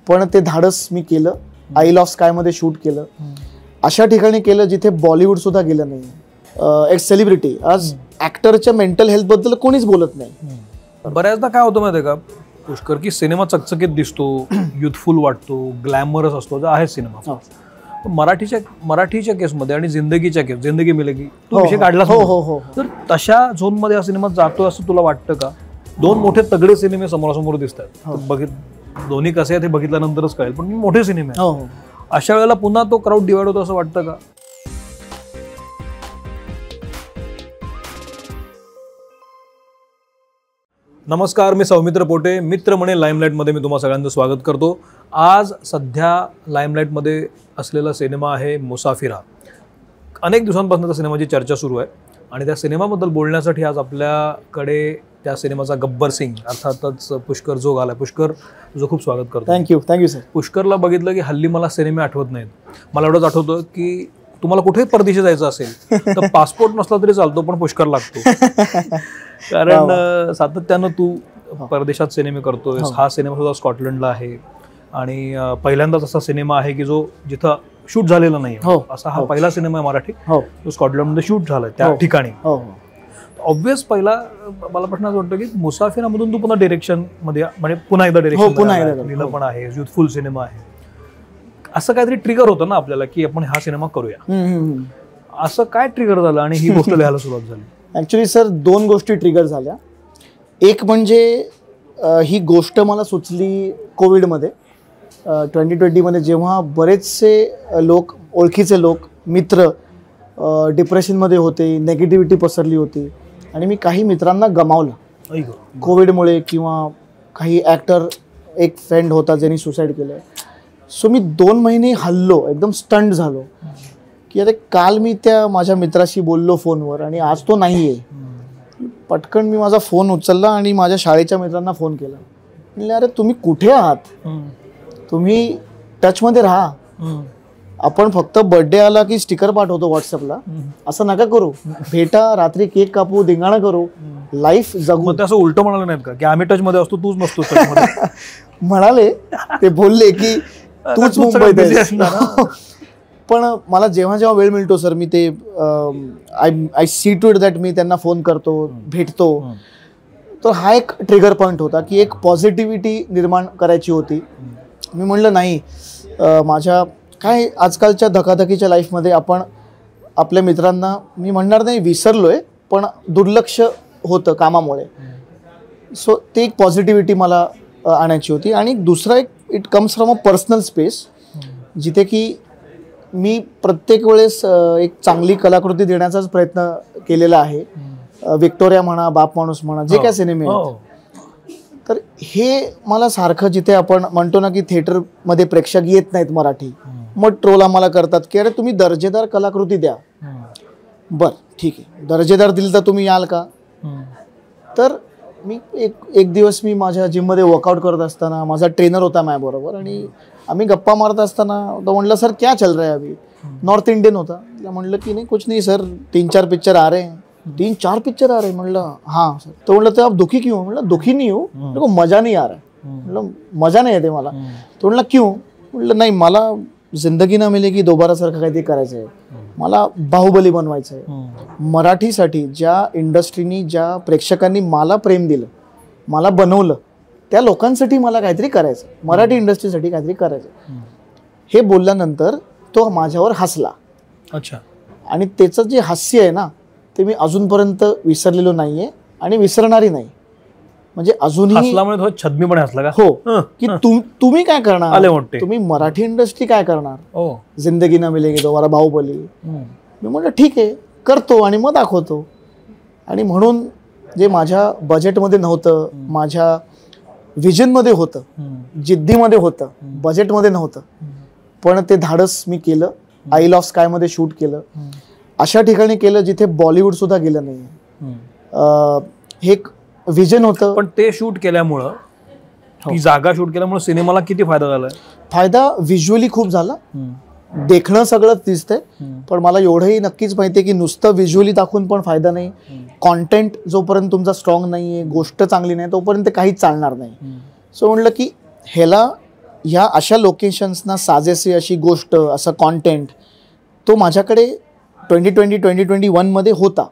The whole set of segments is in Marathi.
पण ते धाडस मी केलं. आईल ऑफ स्काय मध्ये शूट केलं. अशा ठिकाणी केलं जिथे बॉलिवूड सुद्धा गेलं नाही. एक सेलिब्रिटी, आज ऍक्टरच्या मेंटल हेल्थ बद्दल कोणीच बोलत नाही. बऱ्याचदा काय होतं माहिती आहे का पुष्कर, की सिनेमा चकचकीत दिसतो, युथफुल वाटतो, ग्लॅमरस असतो, जो आहे सिनेमा. मराठीच्या केसमध्ये आणि जिंदगी मिलेगी तू विषय काढला. तर तशा झोन मध्ये हा सिनेमा जातोय असं तुला वाटतं का? दोन मोठे तगडे सिनेमे समोरासमोर दिसत आहेत. दोन्ही कसे आहेत हे बघितल्यानंतरच कळेल, पण मोठे सिनेमे आहेत. अशा वेळेला पुन्हा तो क्राऊड डिवाइड होतो असं वाटतं का? नमस्कार, मी सौमित्र पोटे, मित्र म्हणे लाईमलाईटमध्ये मी तुम्हा सगळ्यांचं स्वागत करतो. आज सध्या लाईमलाईटमध्ये असलेला सिनेमा आहे मुसाफिरा. अनेक दिवसांपासून त्या सिनेमाची चर्चा सुरू आहे आणि त्या सिनेमाबद्दल बोलण्यासाठी आज आपल्याकडे त्या सिनेमाचा गब्बर सिंग अर्थातच पुष्कर जोग आला. पुष्कर, तुझं खूप स्वागत करतो. Thank you sir. पुष्करला बघितलं की हल्ली मला सिनेमे आठवत नाहीत. मला एवढंच आठवतं की तुम्हाला कुठेही परदेशी जायचं असेल तर पासपोर्ट नसला तरी चालतो, पण पुष्कर लागतो. कारण सातत्यानं तू परदेशात सिनेमे करतोय. हा सिनेमा सुद्धा स्कॉटलंडला आहे आणि पहिल्यांदाच असा सिनेमा आहे की जो जिथं शूट झालेला नाही. असा हा पहिला सिनेमा आहे मराठी जो स्कॉटलंडमध्ये शूट झालाय त्या ठिकाणी. ऑब्व्हियस पहिला मला प्रश्न असं वाटतं की मुसाफिरामधून तू पुन्हा डिरेक्शन मध्ये म्हणजे पुन्हा एकदा डिरेक्शन पण आहे, युथफुल सिनेमा आहे. असं काहीतरी ट्रिगर होतं ना आपल्याला की आपण हा सिनेमा करूया. असं काय ट्रिगर झालं आणि ही गोष्ट लिहायला सुरुवात झाली? ऍक्च्युली सर दोन गोष्टी ट्रिगर झाल्या. एक म्हणजे ही गोष्ट मला सुचली कोविडमध्ये 2020 जेव्हा बरेचसे लोक, ओळखीचे लोक, मित्र डिप्रेशनमध्ये होते, नेगेटिव्हिटी पसरली होती आणि मी काही मित्रांना गमावलं कोविडमुळे, किंवा काही ॲक्टर, एक फ्रेंड होता ज्यांनी सुसाईड केलं. सो मी 2 महिने हल्लो, एकदम स्टंट झालो की अरे काल मी त्या माझ्या मित्राशी बोललो फोनवर आणि आज तो नाही आहे. पटकन मी माझा फोन उचलला आणि माझ्या शाळेच्या मित्रांना फोन केला. म्हणले अरे तुम्ही कुठे आहात, तुम्ही टचमध्ये राहा. आपण फक्त बर्थडे आला की स्टिकर पाठवतो व्हॉट्सअपला, असं नका करू. भेटा, रात्री केक कापू, धिंगाणा करू, लाईफ जगू. असं उलट म्हणाले नाहीत का की आम्ही टच मध्ये असतो, तूच नसतो? म्हणाले, ते बोलले की तूच मुंबईत आहेस. पण मला जेव्हा जेव्हा वेळ मिळतो सर, मी ते I see to it that मी त्यांना फोन करतो, भेटतो. तर हा एक ट्रिगर पॉईंट होता की एक पॉझिटिव्हिटी निर्माण करायची होती. मी म्हणलं नाही, माझ्या काय आजकालच्या धकाधकीच्या लाईफमध्ये आपण आपल्या मित्रांना, मी म्हणणार नाही विसरलोय, पण दुर्लक्ष होतं कामामुळे. सो ते एक पॉझिटिव्हिटी मला आणायची होती. आणि दुसरा एक, it comes from a personal space, जिथे की मी प्रत्येक वेळेस एक चांगली कलाकृती देण्याचाच प्रयत्न केलेला आहे. विक्टोरिया म्हणा, बाप माणूस म्हणा, जे काय सिनेमे आहेत. तर हे मला सारखं, जिथे आपण म्हणतो ना की थिएटरमध्ये प्रेक्षक येत नाहीत मराठी, मग ट्रोल आम्हाला करतात की अरे तुम्ही दर्जेदार कलाकृती द्या. बरं ठीक आहे, दर्जेदार दिली तर तुम्ही याल का? तर मी एक दिवस मी माझ्या जिममध्ये वर्कआउट करत असताना, माझा ट्रेनर होता माझ्याबरोबर, आणि आम्ही गप्पा मारत असताना तो म्हणलं सर क्या चल रहा है अभी? नॉर्थ इंडियन होता. म्हणलं की नाही कुछ नहीं सर, 3-4 पिक्चर आ रहे हैं. 3-4 पिक्चर आ रहे हैं? म्हणलं हाँ सर. तो म्हणलं तो आप दुखी क्यों? म्हणलं दुखी नहीं हूँ, मेरे को मजा नहीं आ रहा है. म्हणलं मजा नाही येते मला. तो म्हणलं क्यों? म्हणलं नाही, मला जिंदगी ना मिलेगी दोबारा सारखं काहीतरी करायचं आहे. मला बाहुबली बनवायचं आहे. मराठीसाठी ज्या इंडस्ट्रीनी, ज्या प्रेक्षकांनी मला प्रेम दिलं, मला बनवलं, त्या लोकांसाठी मला काहीतरी करायचं, मराठी इंडस्ट्रीसाठी काहीतरी करायचं. हे बोलल्यानंतर तो माझ्यावर हसला. अच्छा. आणि त्याचं जे हास्य आहे ना, ते मी अजूनपर्यंत विसरलेलो नाहीये आणि विसरणारही नाही. म्हणजे अजूनही छद्मीपणे हसला का? हो, की तुम्ही काय करणार, तुम्ही मराठी इंडस्ट्री काय करणार, जिंदगी ना मिलेगी दोबारा, बाहुबली. मी म्हटलं ठीक आहे, करतो आणि मग दाखवतो. आणि म्हणून जे माझ्या बजेटमध्ये नव्हतं, माझ्या व्हिजनमध्ये होतं, जिद्दीमध्ये होतं, बजेटमध्ये नव्हतं, पण ते धाडस मी केलं. आईल ऑफ स्काय मध्ये शूट केलं. अशा ठिकाणी केलं जिथे बॉलिवूड सुद्धा गेलं नाही. हे एक व्हिजन होतं. पण ते शूट केल्यामुळं, ती जागा शूट केल्यामुळे सिनेमाला किती फायदा झाला? फायदा व्हिज्युअली खूप झाला. देखणं सगळंच दिसतंय, पण मला एवढंही नक्कीच माहिती आहे की नुसतं व्हिज्युअली दाखवून पण फायदा नाही. कॉन्टेंट जोपर्यंत तुमचा स्ट्रॉंग नाही आहे, गोष्ट चांगली नाही, तोपर्यंत काहीच चालणार नाही. सो म्हणलं की ह्याला ह्या अशा लोकेशन्सना साजेसे अशी गोष्ट, असं कॉन्टेंट तो माझ्याकडे 2021 होता.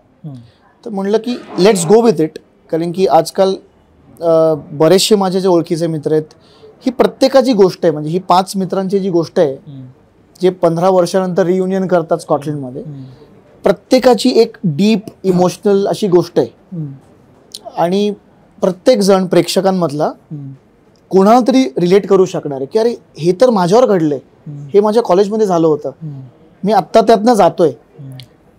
तर म्हणलं की लेट्स गो विथ इट. कारण की आजकाल बरेचसे माझे जे ओळखीचे मित्र आहेत, ही प्रत्येकाची गोष्ट आहे. म्हणजे ही 5 मित्रांची जी गोष्ट आहे, जे 15 वर्षानंतर रियुनियन करतात स्कॉटलंडमध्ये, प्रत्येकाची एक डीप इमोशनल अशी गोष्ट आहे. आणि प्रत्येक जण प्रेक्षकांमधला कोणाला तरी रिलेट करू शकणार आहे की अरे हे तर माझ्यावर घडलंय, हे माझ्या कॉलेजमध्ये झालं होतं, मी आत्ता त्यातनं जातोय.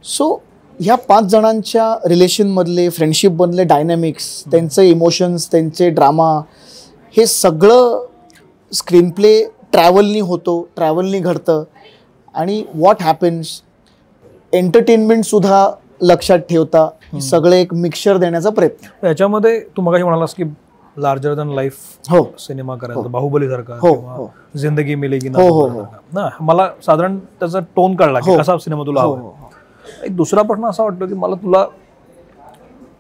सो ह्या 5 जणांच्या रिलेशनमधले, फ्रेंडशिपमधले डायनॅमिक्स, त्यांचे इमोशन्स, त्यांचे ड्रामा, हे सगळं स्क्रीन प्ले ट्रॅव्हलनी होतो, ट्रॅव्हलनी घडतं. आणि व्हॉट हॅपन्स, एंटरटेनमेंटसुद्धा लक्षात ठेवता सगळं एक मिक्सचर देण्याचा प्रयत्न. याच्यामध्ये तू मगाशी म्हणालास की लार्जर दॅन लाईफ हो सिनेमा करायचा, बाहुबली सारखा, हो जिंदगी मिलेगी हो ना. मला साधारण त्याचा टोन कळला की कसा सिनेमा तुला हवा. एक दुसरा प्रश्न असा वाटतो की मला तुला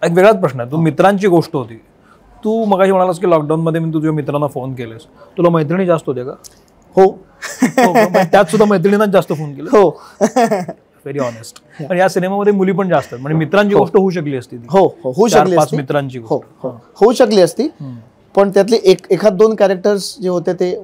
एक वेगळाच प्रश्न आहे. तू मित्रांची गोष्ट होती, तू मगाशी म्हणालास की लॉकडाऊनमध्ये मी तुझ्या मित्रांना फोन केलेस, तुला मैत्रिणी जास्त होत्या का? हो त्यात सुद्धा मैत्रिणींनाच जास्त फोन केले? हो व्हेरी ऑनेस्ट. पण या सिनेमामध्ये मुली पण जास्त आहेत, म्हणजे मित्रांची गोष्ट होऊ शकली असती. हो होऊ शकली असती, मित्रांची होऊ शकली असती. पण त्यातले एखाद 2 कॅरेक्टर्स जे होते ते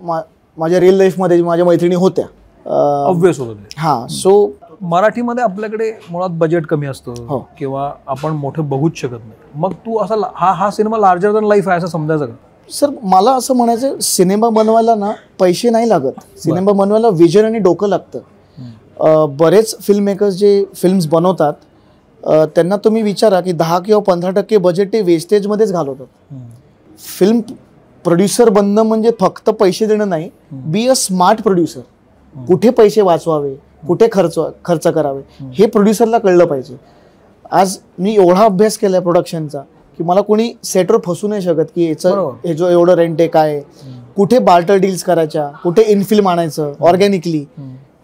माझ्या रिअल लाईफमध्ये माझ्या मैत्रिणी होत्या. ऑब्व्हियस होतं ते. हां. सो मराठीमध्ये आपल्याकडे मुळात बजेट कमी असतं किंवा आपण मोठं बघूच शकत नाही. मग तू असा हा सिनेमा लार्जर दॅन लाईफ आहे असं समजायचं का? सर मला असं म्हणायचं, सिनेमा बनवायला ना पैसे नाही लागत, सिनेमा बनवायला विजन आणि डोकं लागतं. बरेच फिल्म मेकर्स जे फिल्म्स बनवतात त्यांना तुम्ही विचारा की 10 किंवा 15% बजेट ते वेस्टेजमध्येच घालवतात. फिल्म प्रोड्युसर बनणं म्हणजे फक्त पैसे देणं नाही, बी अ स्मार्ट प्रोड्युसर. कुठे पैसे वाचवावे, कुठे खर्च करावे, हे प्रोड्युसरला कळलं पाहिजे. आज मी एवढा अभ्यास केलाय प्रोडक्शनचा की मला कोणी सेटवर फसू नाही शकत की हे जो एवढं रेंट आहे, काय, कुठे बार्टर डील्स करायच्या, कुठे इनफिल्म आणायचं ऑर्गॅनिकली.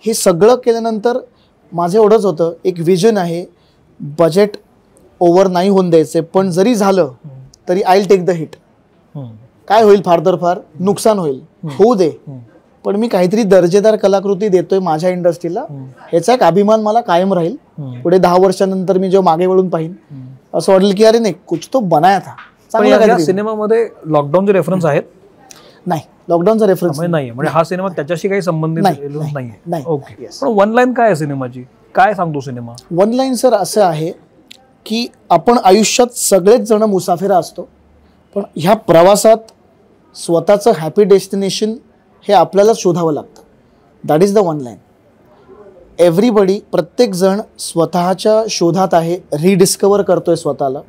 हे सगळं केल्यानंतर माझं एवढंच होतं, एक विजन आहे, बजेट ओव्हर नाही होऊन द्यायचे, पण जरी झालं तरी I will take the hit. काय होईल, फार तर फार नुकसान होईल, होऊ दे, पण मी काहीतरी दर्जेदार कलाकृती देतोय माझ्या इंडस्ट्रीला, ह्याचा एक अभिमान मला कायम राहील. पुढे 10 वर्षानंतर मी जेव्हा मागे वळून पाहिन असं वाटेल की अरे नाही, कुछ तो बनाया था. चांगला सिनेमामध्ये लॉकडाऊनचे रेफरन्स आहेत? नाही, लॉकडाऊनचा रेफरन्स नाही. म्हणजे हा सिनेमा त्याच्याशी काही संबंधित नाही. ओके. पण वन लाईन काय आहे सिनेमाची, काय सांगतो सिनेमा? वन लाईन सर असं आहे की आपण आयुष्यात सगळेच जण मुसाफिरा असतो, पण ह्या प्रवासात स्वतःचं हॅपी डेस्टिनेशन हे आपल्याला शोधावं लागतं. That is the one line. Everybody, प्रत्येक जण स्वतःच्या शोधात आहे, रिडिस्कवर करतोय स्वतःला.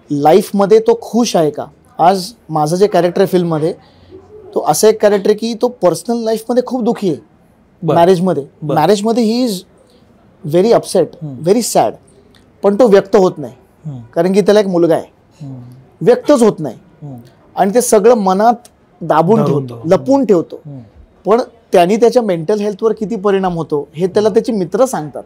लाईफमध्ये तो खुश आहे का? आज माझं जे कॅरेक्टर आहे फिल्ममध्ये, तो असं एक कॅरेक्टर आहे की तो पर्सनल लाईफमध्ये खूप दुःखी आहे. मॅरेजमध्ये he is very upset, very sad, पण तो व्यक्त होत नाही कारण की त्याला एक मुलगा आहे, व्यक्तच होत नाही. आणि ते सगळं मनात दाबून ठेवतो, लपून ठेवतो. पण त्यांनी त्याच्या मेंटल हेल्थवर किती परिणाम होतो हे त्याला त्याचे मित्र सांगतात.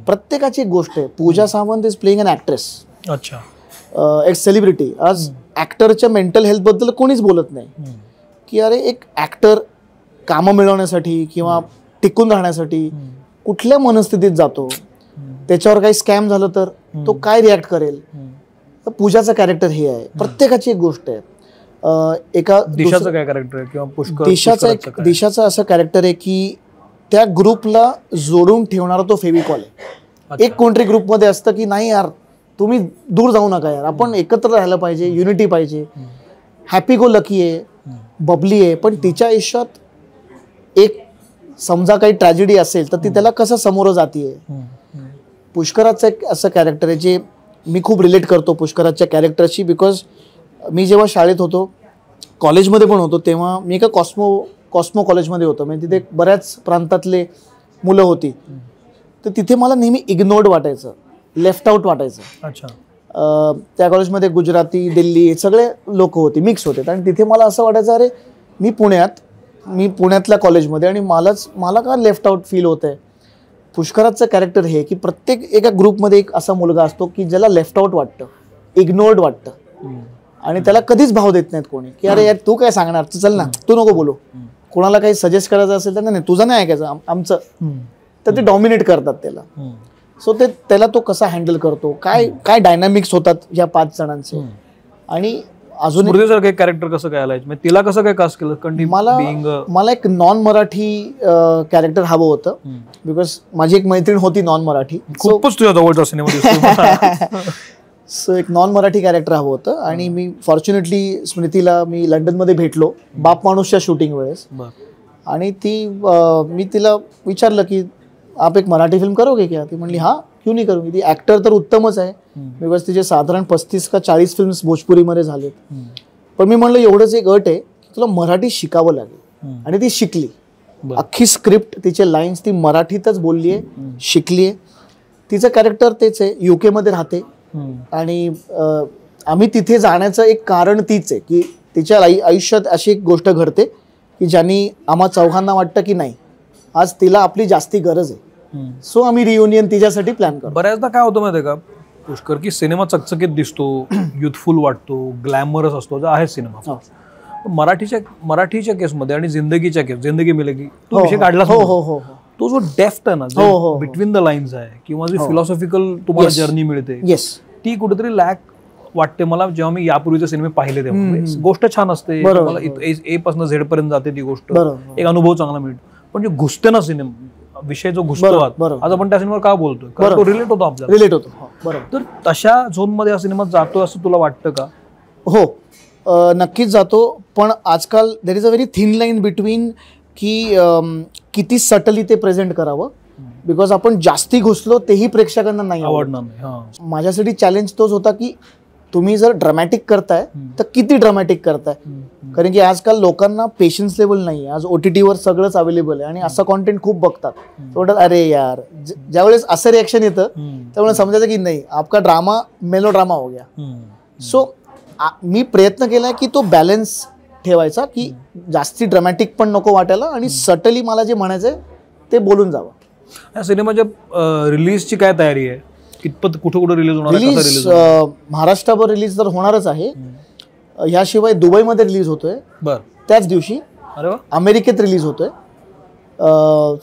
प्रत्येकाची एक गोष्ट आहे. Pooja Sawant is playing an actress, एक सेलिब्रिटी. आज ॲक्टरच्या मेंटल हेल्थबद्दल कोणीच बोलत नाही की अरे एक ॲक्टर कामं मिळवण्यासाठी किंवा टिकून राहण्यासाठी कुठल्या मनस्थितीत जातो, त्याच्यावर काही स्कॅम झालं तर तो काय रिॲक्ट करेल. तर पूजाचं कॅरेक्टर हे आहे. प्रत्येकाची एक गोष्ट आहे. एका दिशाचं काय कॅरेक्टर आहे किंवा पुष्कर? दिशाचं असं कॅरेक्टर आहे की त्या ग्रुपला जोडून ठेवणारा तो फेविकॉल आहे. एक कोणतरी ग्रुपमध्ये असतं की नाही यार, तुम्ही दूर जाऊ नका यार, आपण एकत्र राहायला पाहिजे, युनिटी पाहिजे. हॅपी गो लकी आहे, बबली आहे, पण तिच्या आयुष्यात एक समजा काही ट्रॅजेडी असेल तर ती त्याला कसं समोर जातीये. पुष्कराचं एक असं कॅरेक्टर आहे जे मी खूप रिलेट करतो पुष्कराच्या कॅरेक्टरशी. बिकॉज मी जेव्हा शाळेत होतो, कॉलेजमध्ये पण होतो, तेव्हा मी एका कॉस्मो कॉलेजमध्ये होतो. म्हणजे तिथे बऱ्याच प्रांतातले मुलं होती. तर तिथे मला नेहमी इग्नोर्ड वाटायचं, लेफ्ट आउट वाटायचं. अच्छा. त्या कॉलेजमध्ये गुजराती, दिल्ली हे सगळे लोक होते, मिक्स होते. आणि तिथे मला असं वाटायचं अरे मी पुण्यातल्या कॉलेजमध्ये आणि मला का लेफ्ट आउट फील होत आहे. पुष्कराचं कॅरेक्टर हे की प्रत्येक एका ग्रुपमध्ये एक असा मुलगा असतो की ज्याला लेफ्ट आउट वाटतं, इग्नोर्ड वाटतं. आणि त्याला कधीच भाव देत नाहीत कोणी, की अरे यार तू काय सांगणार, चल ना तू नको बोलू, कोणाला काही सजेस्ट करायचं असेल तर नाही तुझं नाही ऐकायचं आमचं, तर ते डॉमिनेट करतात त्याला. सो ते त्याला तो कसा हँडल करतो, काय काय डायनामिक्स होतात या 5 जणांचे. आणि अजून स्मृतीसारखं कॅरेक्टर कसं काय आलाय, तिला कसं काय कास्ट केलं? मला एक नॉन मराठी कॅरेक्टर हवं होतं, बिकॉज माझी एक मैत्रीण होती नॉन मराठी. खूपच तुझ्या जवळचा सिनेमा. सो एक नॉन मराठी कॅरेक्टर हवं होतं. आणि मी फॉर्च्युनेटली स्मृतीला मी लंडनमध्ये भेटलो बाप माणूसच्या शूटिंग वेळेस. आणि मी तिला विचारलं की आप एक मराठी फिल्म करोगे क्या? ती म्हणली हा क्यों नहीं करूंगी. ती ऍक्टर तर उत्तमच आहे, बिकॉज तिचे साधारण 35 का 40 फिल्म्स भोजपुरीमध्ये झालेत. पण मी म्हणलं एवढंच एक अट आहे की तुला मराठी शिकावं लागेल. आणि ती शिकली. अख्खी स्क्रिप्ट तिचे लाईन्स ती मराठीतच बोलली आहे, शिकली आहे. तिचं कॅरेक्टर तेच आहे, UK मध्ये राहते. आणि आम्ही तिथे जाण्याचं एक कारण तीच आहे की तिच्या आयुष्यात अशी एक गोष्ट घडते की ज्यांनी आम्हा चौघांना वाटतं की नाही आज तिला आपली जास्ती गरज आहे. सो आम्ही रियुनियन तिच्यासाठी प्लॅन करतो. बऱ्याचदा काय होतं माहिती आहे का पुष्कर, की सिनेमा चकचकीत दिसतो, युथफुल वाटतो, ग्लॅमरस असतो, जो आहे सिनेमा. मराठीच्या केसमध्ये आणि जिंदगी मिलेगी तो विषय काढला. तो जो डेफ्ट आहे ना, बिटवीन द लाईन्स आहे, किंवा जी फिलॉसॉफिकल तुम्हाला जर्नी मिळते, ती कुठेतरी लॅक वाटते मला. जेव्हा मी यापूर्वीचे सिनेमे पाहिले तेव्हा गोष्ट छान असते, A पासून Z पर्यंत जाते ती गोष्ट, एक अनुभव चांगला मिळतो. पण जे घुसते ना सिनेमा, विषय जो घुसतो आज आपण त्या सिनेमावर का बोलतोय, कारण तो रिलेट होतो आपल्याला, रिलेट होतो. तर तशा झोन मध्ये हा सिनेमा जातो असं तुला वाटतं का? हो, नक्कीच जातो. पण आजकाल there is a very thin line between की किती सटली ते प्रेझेंट करावं, बिकॉज आपण जास्ती घुसलो तेही प्रेक्षकांना नाही आवडणार. माझ्यासाठी चॅलेंज तोच होता की तुम्ही जर ड्रामॅटिक करताय तर किती ड्रामॅटिक करताय, कारण की आजकाल लोकांना पेशन्स लेवल नाही. आज OTT वर सगळंच अवेलेबल आहे आणि असं कॉन्टेंट खूप बघतात. म्हणतात अरे यार, ज्यावेळेस असं रिॲक्शन येतं त्यामुळे समजायचं की नाही आपका ड्रामा मेलो ड्रामा हो गया. सो मी प्रयत्न केलाय की तो बॅलन्स ठेवायचा, की जास्ती ड्रामॅटिक पण नको वाटायला आणि सटली मला जे म्हणायचंय ते बोलून जावं. या सिनेमाच्या रिलीजची काय तयारी आहे, कितपत कुठे रिलीज होणार? रिलीज महाराष्ट्रावर रिलीज तर होणारच आहे, याशिवाय दुबईमध्ये रिलीज होतोय त्याच दिवशी, अमेरिकेत रिलीज होतोय.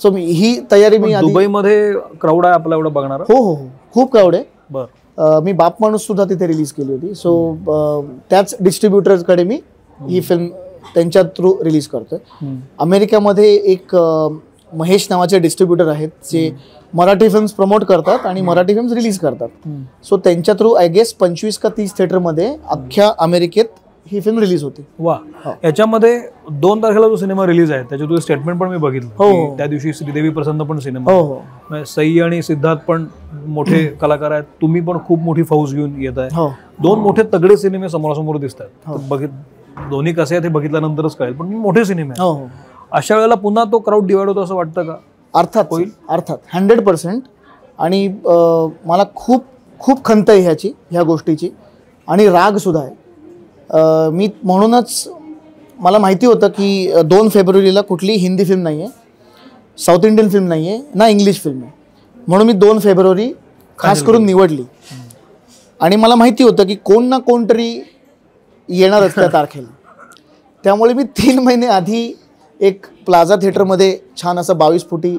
सो ही तयारी मी दुबईमध्ये क्राऊड आहे आपला एवढं बघणार? हो हो, खूप क्राऊड आहे. मी बाप माणूस सुद्धा तिथे रिलीज केली होती. सो त्याच डिस्ट्रीब्युटरकडे मी ही फिल्म त्यांच्या थ्रू रिलीज करतोय. अमेरिकेमध्ये एक महेश नावाचे डिस्ट्रीब्युटर आहेत जे मराठी फिल्म्स प्रमोट करतात आणि मराठी फिल्म्स रिलीज करतात. सो त्यांच्या थ्रू आय गेस 25 का 30 थिएटरमध्ये अख्ख्या अमेरिकेत ही फिल्म रिलीज होती. वा. याच्यामध्ये 2 तारखेला जो सिनेमा रिलीज आहे त्याच्या तुझं स्टेटमेंट पण मी बघितलं. त्या दिवशी श्रीदेवी प्रसन्न पण सिनेमा, सई आणि सिद्धार्थ पण मोठे कलाकार आहेत, तुम्ही पण खूप मोठी फौज घेऊन येत आहे. 2 मोठे तगडे सिनेमे समोरासमोर दिसत आहेत. दोन्ही कसे आहेत हे बघितल्यानंतरच कळेल, पण मोठे सिनेमे आहेत. अशा वेळेला पुन्हा तो क्राऊड डिवाइड होतो असं वाटतं का? अर्थात होईल, अर्थात 100%. आणि मला खूप खूप खंत आहे ह्या गोष्टीची आणि राग सुद्धा आहे. मी म्हणूनच मला माहिती होतं की 2 फेब्रुवारीला कुठली हिंदी फिल्म नाही आहे, साऊथ इंडियन फिल्म नाही आहे, ना इंग्लिश फिल्म आहे, म्हणून मी 2 फेब्रुवारी खास करून निवडली. आणि मला माहिती होतं की कोण ना कोणतरी येणारच त्या तारखेला. त्यामुळे मी 3 महिने आधी एक प्लाझा थिएटरमध्ये छान असं 22 फुटी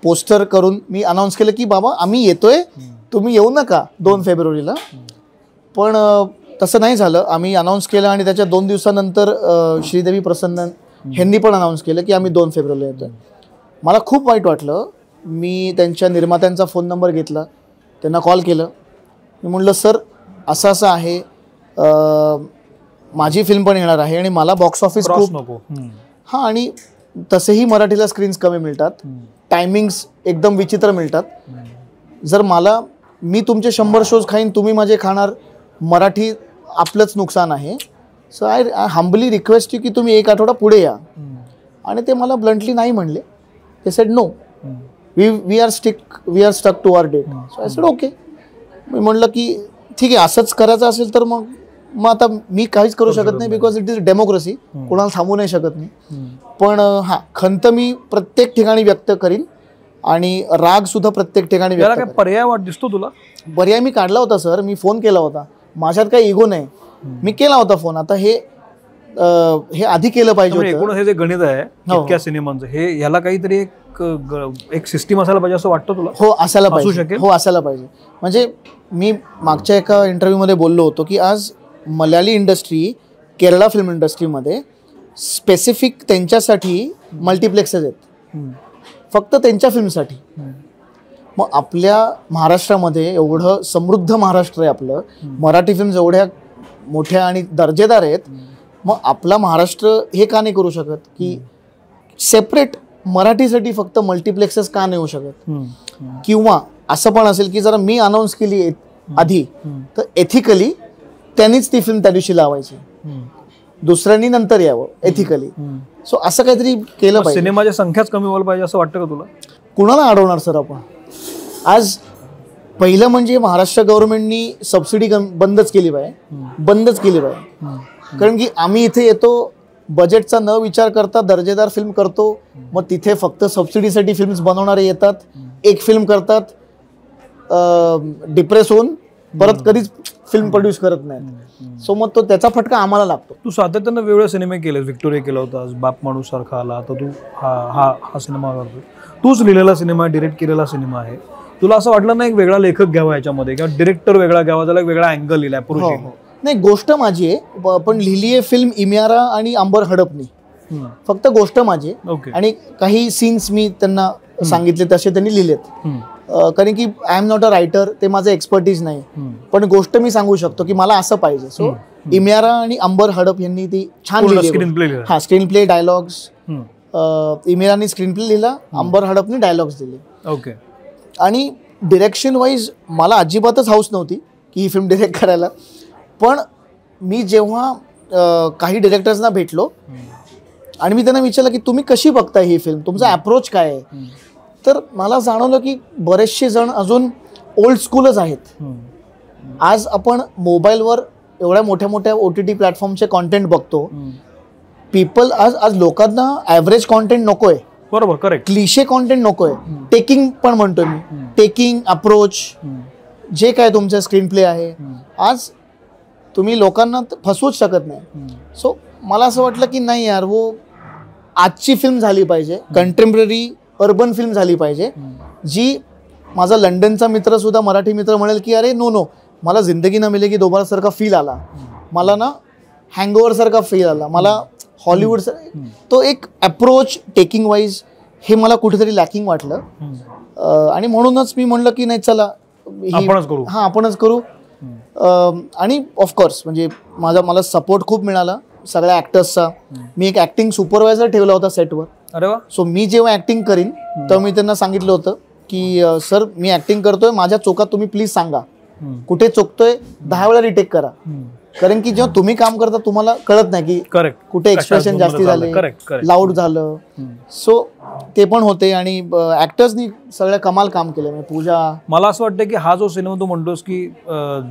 पोस्टर करून मी अनाऊन्स केलं की बाबा आम्ही येतोय, तुम्ही येऊ नका 2 फेब्रुवारीला. पण तसं नाही झालं. आम्ही अनाऊन्स केलं आणि त्याच्या 2 दिवसानंतर श्रीदेवी प्रसन्न ह्यांनी पण अनाऊन्स केलं की आम्ही 2 फेब्रुवारीला येतोय. मला खूप वाईट वाटलं. मी त्यांच्या निर्मात्यांचा फोन नंबर घेतला, त्यांना कॉल केलं. मी म्हटलं सर असं असं आहे, माझी फिल्म पण येणार आहे आणि मला बॉक्स ऑफिस खूप हां, आणि तसेही मराठीला स्क्रीन्स कमी मिळतात, टायमिंग्स एकदम विचित्र मिळतात. जर मी तुमचे 100 शोज खाईन, तुम्ही माझे खाणार, मराठी आपलंच नुकसान आहे. So I humbly request you की तुम्ही 1 आठवडा पुढे या. आणि ते मला ब्लंटली नाही म्हणले. ते said no, we are stuck to our date. So I said okay. मी म्हणलं की ठीक आहे, असंच करायचं असेल तर मग आता मी काहीच करू शकत नाही, बिकॉज इट इज डेमोक्रेसी, कोणाला थांबवू नाही शकत नाही. पण हां, खंत मी प्रत्येक ठिकाणी व्यक्त करीन आणि राग सुद्धा प्रत्येक ठिकाणी व्यक्त करीन. पर्याय दिसतो तुला? पर्याय मी काढला होता सर, मी फोन केला होता. माझ्यात काही इगो नाही. मी केला होता फोन. आता हे आधी केलं पाहिजे होतं. एकूण हे जे गणित आहे इतक्या सिनेमांचं, हे ह्याला काहीतरी एक सिस्टीम असायला पाहिजे असं वाटतं तुला? हो, असायला असू पाहिजे. शकेल? हो, असायला पाहिजे. म्हणजे मी मागच्या एका इंटरव्ह्यूमध्ये बोललो होतो की आज मल्याळी इंडस्ट्री, केरळा फिल्म इंडस्ट्रीमध्ये स्पेसिफिक त्यांच्यासाठी मल्टिप्लेक्सेस आहेत, फक्त त्यांच्या फिल्मसाठी. मग आपल्या महाराष्ट्रामध्ये एवढं समृद्ध महाराष्ट्र आहे आपलं, मराठी फिल्म्स एवढ्या मोठ्या आणि दर्जेदार आहेत, मग आपला महाराष्ट्र हे का नाही करू शकत की सेपरेट मराठीसाठी फक्त मल्टिप्लेक्सेस का नाही होऊ शकत? किंवा असं पण असेल की जरा मी अनाऊन्स केली आधी तर एथिकली त्यांनीच ती फिल्म त्या दिवशी लावायची, दुसऱ्यांनी नंतर यावं एथिकली. सो असं काहीतरी केलं पाहिजे. सिनेमाची संख्याच कमी व्हायला पाहिजे असं वाटतं का तुला? कुणाला अडवणार सर आपण? आज पहिलं म्हणजे महाराष्ट्र गव्हर्नमेंटनी सबसिडी बंदच केली पाहिजे. कारण की आम्ही इथे येतो, बजेटचा न विचार करता दर्जेदार फिल्म करतो, मग तिथे फक्त सबसिडीसाठी फिल्म्स बनवणारे येतात, एक फिल्म करतात, डिप्रेस होऊन परत कधीच फिल्म प्रोड्यूस करत नाहीत. सो मग तो त्याचा फटका आम्हाला लागतो. तू सातत्यानं वेगवेगळे सिनेमे केले, विक्टोरिया केला होता, बाप माणूस सारखा आला, आता तू हा सिनेमा करतो. तूच लिहिलेला सिनेमा, डिरेक्ट केलेला सिनेमा आहे. तुला असं वाटलं नाही एक वेगळा लेखक घ्यावा याच्यामध्ये, किंवा डिरेक्टर वेगळा घ्यावा, त्याला एक वेगळा अँगल लिहिला पुरुष? नाही, गोष्ट माझी आहे, पण लिहिली आहे फिल्म इमियारा आणि अंबर हडपनी. फक्त गोष्ट माझी, आणि काही सीन्स मी त्यांना सांगितले तसे त्यांनी लिहिलेत. कारण की I am not a writer, ते माझं एक्सपर्टीज नाही, पण गोष्ट मी सांगू शकतो की मला असं पाहिजे. सो इमियारा आणि अंबर हडप यांनी ती छान लिहिली. हा, स्क्रीन प्ले, डायलॉग्स. इमियारानी स्क्रीन प्ले लिहिला, अंबर हडपनी डायलॉग्स दिले. ओके. आणि डिरेक्शन वाईज मला अजिबातच हाऊस नव्हती की ही फिल्म डिरेक्ट करायला. पण मी जेव्हा काही डिरेक्टर्सना भेटलो आणि मी त्यांना विचारलं की तुम्ही कशी बघताय ही फिल्म, तुमचा अप्रोच काय आहे, तर मला जाणवलं की बरेचसे जण अजून ओल्ड स्कूलच आहेत. आज आपण मोबाईलवर एवढ्या मोठ्या मोठ्या OTT प्लॅटफॉर्मचे कॉन्टेंट बघतो. पीपल आज लोकांना ॲव्हरेज कॉन्टेंट नकोय. बरोबर, करेक्ट. क्लिशे कॉन्टेंट नकोय. टेकिंग पण म्हणतोय मी, टेकिंग अप्रोच जे काय तुमचं स्क्रीन प्ले आहे, आज तुम्ही लोकांना फसवूच शकत नाही. सो मला असं वाटलं की नाही यार, वो आजची फिल्म झाली पाहिजे, कंटेम्पररी अर्बन फिल्म झाली पाहिजे, जी माझा लंडनचा मित्र सुद्धा, मराठी मित्र म्हणेल की अरे नो, मला जिंदगी ना मिलेगी दोबारा सारखा फील आला, मला ना हँगओव्हर सारखा फील आला, मला हॉलिवूड. तो एक अप्रोच टेकिंग वाईज हे मला कुठेतरी लॅकिंग वाटलं. आणि म्हणूनच मी म्हणलं की नाही, चला आपणच करू. आणि ऑफकोर्स म्हणजे मला सपोर्ट खूप मिळाला सगळ्या ॲक्टर्सचा. मी एक ॲक्टिंग सुपरवायझर ठेवला होता सेटवर. अरे वा. सो मी जेव्हा ॲक्टिंग करीन तर मी त्यांना सांगितलं होतं की सर मी ॲक्टिंग करतोय, माझ्या चुका तुम्ही प्लीज सांगा, कुठे चुकतोय 10 वेळा रिटेक करा. कारण की जेव्हा तुम्ही काम करता तुम्हाला कळत नाही की कुठे एक्सप्रेशन जास्ती झाले, लाऊड झालं. सो ते पण होते. आणि ऍक्टर्सनी सगळ्या कमाल काम केलं. म्हणजे पूजा, मला असं वाटतं की हा जो सिनेमा तू म्हणतोस की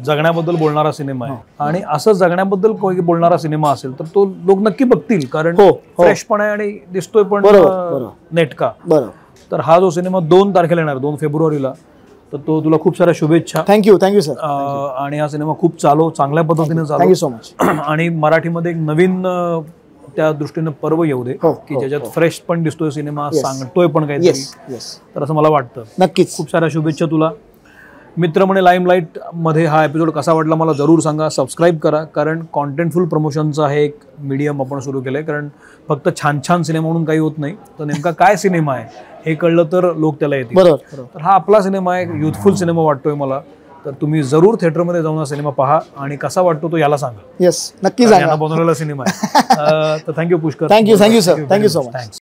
जगण्याबद्दल बोलणारा सिनेमा आहे, आणि असं जगण्याबद्दल बोलणारा सिनेमा असेल तर तो लोक नक्की बघतील, कारण फ्रेश पण आहे आणि दिसतोय पण नेटका. तर हा जो सिनेमा 2 तारखेला येणार, 2 फेब्रुवारीला, तर तो तुला खूप साऱ्या शुभेच्छा. Thank you sir. आणि हा सिनेमा खूप चांगल्या पद्धतीने चालू. Thank you so much. आणि मराठीमध्ये एक नवीन त्या दृष्टीने पर्व येऊ दे की ज्याच्यात फ्रेश पण दिसतोय सिनेमा, सांगतोय पण काहीतरी. तर असं मला वाटतं. नक्कीच. खूप साऱ्या शुभेच्छा तुला. मित्र म्हणे लाईमलाईट मध्ये हा एपिसोड कसा वाटला मला जरूर सांगा. सबस्क्राईब करा, कारण कॉन्टेंटफुल प्रमोशनचा हे एक मीडियम आपण सुरू केलंय. कारण फक्त छान सिनेमा म्हणून काही होत नाही, तर नेमका काय सिनेमा आहे हे कळलं तर लोक त्याला येतील. तर हा आपला सिनेमा आहे, युथफुल सिनेमा वाटतोय मला. तर तुम्ही जरूर थिएटरमध्ये जाऊन हा सिनेमा पहा आणि कसा वाटतो तो याला सांगा. येस, नक्की सांगा. बनवलेला सिनेमा आहे. तर thank you Pushkar. Thank you sir. Thank you so much.